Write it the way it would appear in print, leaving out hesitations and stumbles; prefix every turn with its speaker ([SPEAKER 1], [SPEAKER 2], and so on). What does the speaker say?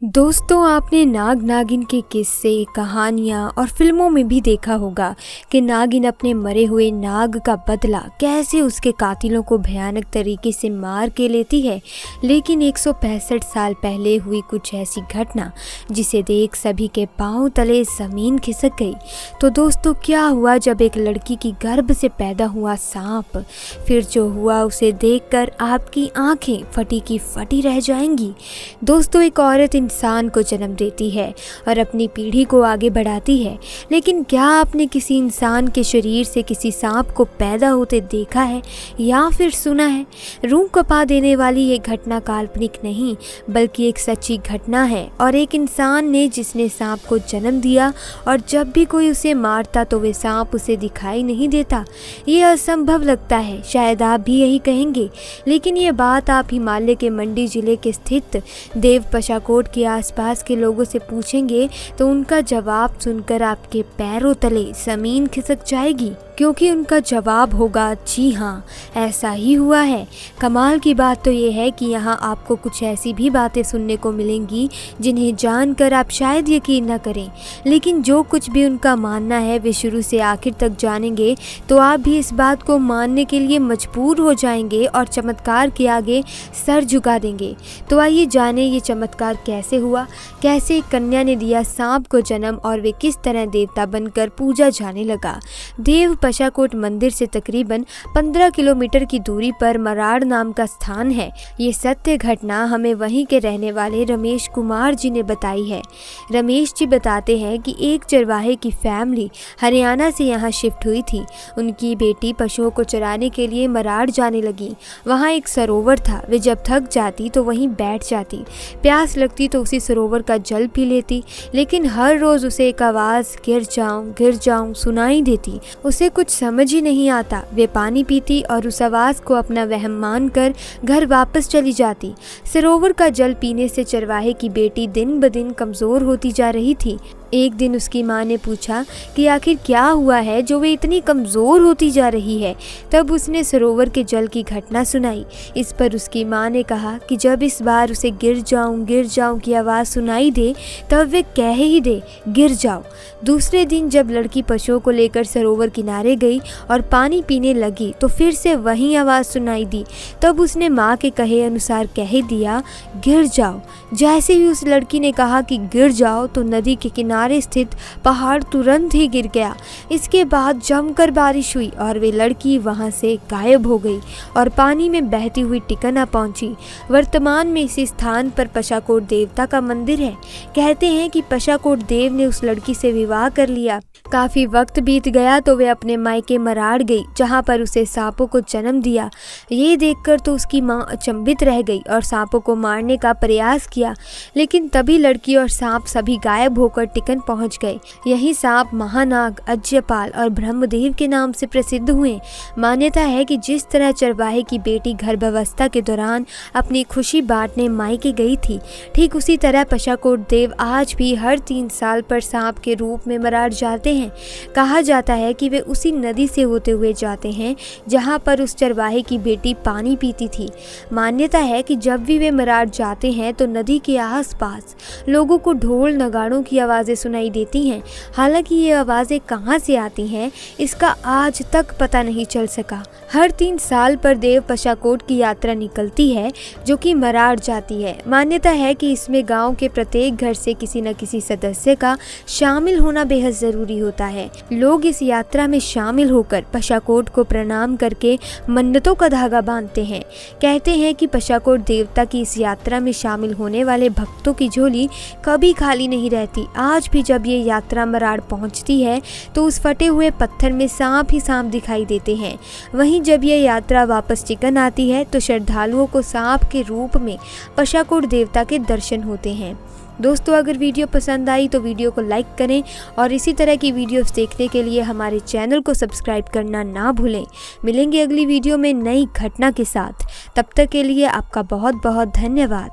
[SPEAKER 1] दोस्तों, आपने नाग नागिन के किस्से, कहानियाँ और फिल्मों में भी देखा होगा कि नागिन अपने मरे हुए नाग का बदला कैसे उसके कातिलों को भयानक तरीके से मार के लेती है। लेकिन 165 साल पहले हुई कुछ ऐसी घटना जिसे देख सभी के पांव तले ज़मीन खिसक गई। तो दोस्तों, क्या हुआ जब एक लड़की की गर्भ से पैदा हुआ सांप, फिर जो हुआ उसे देखकर आपकी आंखें फटी की फटी रह जाएंगी। दोस्तों, एक औरत इंसान को जन्म देती है और अपनी पीढ़ी को आगे बढ़ाती है, लेकिन क्या आपने किसी इंसान के शरीर से किसी सांप को पैदा होते देखा है या फिर सुना है? रूह कँपा देने वाली ये घटना काल्पनिक नहीं बल्कि एक सच्ची घटना है, और एक इंसान ने जिसने सांप को जन्म दिया, और जब भी कोई उसे मारता तो वे सांप उसे दिखाई नहीं देता। ये असंभव लगता है, शायद आप भी यही कहेंगे, लेकिन ये बात आप हिमालय के मंडी जिले के स्थित देव पशाकोट के आसपास के लोगों से पूछेंगे तो उनका जवाब सुनकर आपके पैरों तले ज़मीन खिसक जाएगी, क्योंकि उनका जवाब होगा जी हाँ, ऐसा ही हुआ है। कमाल की बात तो ये है कि यहाँ आपको कुछ ऐसी भी बातें सुनने को मिलेंगी जिन्हें जानकर आप शायद यकीन न करें, लेकिन जो कुछ भी उनका मानना है वे शुरू से आखिर तक जानेंगे तो आप भी इस बात को मानने के लिए मजबूर हो जाएंगे और चमत्कार के आगे सर झुका देंगे। तो आइए जाने ये चमत्कार कैसे हुआ, कैसे एक कन्या ने दिया सांप को जन्म और वे किस तरह देवता बनकर पूजा जाने लगा। देव पशाकोट मंदिर से तकरीबन 15 किलोमीटर की दूरी पर मराड़ नाम का स्थान है। ये सत्य घटना हमें वहीं के रहने वाले रमेश कुमार जी ने बताई है। रमेश जी बताते हैं कि एक चरवाहे की फैमिली हरियाणा से यहाँ शिफ्ट हुई थी। उनकी बेटी पशुओं को चराने के लिए मराड़ जाने लगी। वहाँ एक सरोवर था, वे जब थक जाती तो वहीं बैठ जाती, प्यास लगती तो उसी सरोवर का जल पी लेती, लेकिन हर रोज़ उसे एक आवाज़ गिर जाऊं सुनाई देती। उसे कुछ समझ ही नहीं आता। वे पानी पीती और उस आवाज़ को अपना वहम मानकर घर वापस चली जाती। सरोवर का जल पीने से चरवाहे की बेटी दिन ब दिन कमज़ोर होती जा रही थी। एक दिन उसकी माँ ने पूछा कि आखिर क्या हुआ है जो वे इतनी कमज़ोर होती जा रही है। तब उसने सरोवर के जल की घटना सुनाई। इस पर उसकी माँ ने कहा कि जब इस बार उसे गिर जाऊं की आवाज़ सुनाई दे तब वे कह ही दे गिर जाओ। दूसरे दिन जब लड़की पशुओं को लेकर सरोवर किनारे गई और पानी पीने लगी तो फिर से वही आवाज़ सुनाई दी। तब उसने माँ के कहे अनुसार कह दिया गिर जाओ। जैसे ही उस लड़की ने कहा कि गिर जाओ तो नदी के किनारे स्थित पहाड़ तुरंत ही गिर गया। इसके बाद जमकर बारिश हुई और वे लड़की वहां से गायब हो गई और पानी में बहती हुई टिकना पहुंची। वर्तमान में इसी स्थान पर पशाकोट देवता का मंदिर है। कहते हैं कि पशाकोट देव ने उस लड़की से विवाह कर लिया। काफ़ी वक्त बीत गया तो वे अपने मायके मराड़ गई, जहाँ पर उसे सांपों को जन्म दिया। ये देखकर तो उसकी माँ अचंभित रह गई और सांपों को मारने का प्रयास किया, लेकिन तभी लड़की और सांप सभी गायब होकर टिकन पहुँच गए। यही सांप महानाग, अज्यपाल और ब्रह्मदेव के नाम से प्रसिद्ध हुए। मान्यता है कि जिस तरह चरवाहे की बेटी गर्भावस्था के दौरान अपनी खुशी बांटने मायके गई थी, ठीक उसी तरह पशाकोट देव आज भी हर 3 साल पर सांप के रूप में मराड़ जाते हैं। कहा जाता है कि वे उसी नदी से होते हुए जाते हैं जहां पर उस चरवाहे की बेटी पानी पीती थी। मान्यता है कि जब भी वे मराड़ जाते हैं तो नदी के आसपास लोगों को ढोल नगाड़ों की आवाज़ें सुनाई देती हैं। हालांकि ये आवाज़ें कहां से आती हैं इसका आज तक पता नहीं चल सका। हर 3 साल पर देव पशाकोट की यात्रा निकलती है जो कि मराड़ जाती है। मान्यता है कि इसमें गाँव के प्रत्येक घर से किसी न किसी सदस्य का शामिल होना बेहद ज़रूरी होता है। लोग इस यात्रा में शामिल होकर पशाकोट को प्रणाम करके मन्नतों का धागा बांधते हैं। कहते हैं कि पशाकोट देवता की इस यात्रा में शामिल होने वाले भक्तों की झोली कभी खाली नहीं रहती। आज भी जब ये यात्रा मराड़ पहुंचती है तो उस फटे हुए पत्थर में सांप ही सांप दिखाई देते हैं। वहीं जब ये यात्रा वापस टिकन आती है तो श्रद्धालुओं को सांप के रूप में पशाकोट देवता के दर्शन होते हैं। दोस्तों, अगर वीडियो पसंद आई तो वीडियो को लाइक करें और इसी तरह की वीडियोस देखने के लिए हमारे चैनल को सब्सक्राइब करना ना भूलें। मिलेंगे अगली वीडियो में नई घटना के साथ। तब तक के लिए आपका बहुत बहुत धन्यवाद।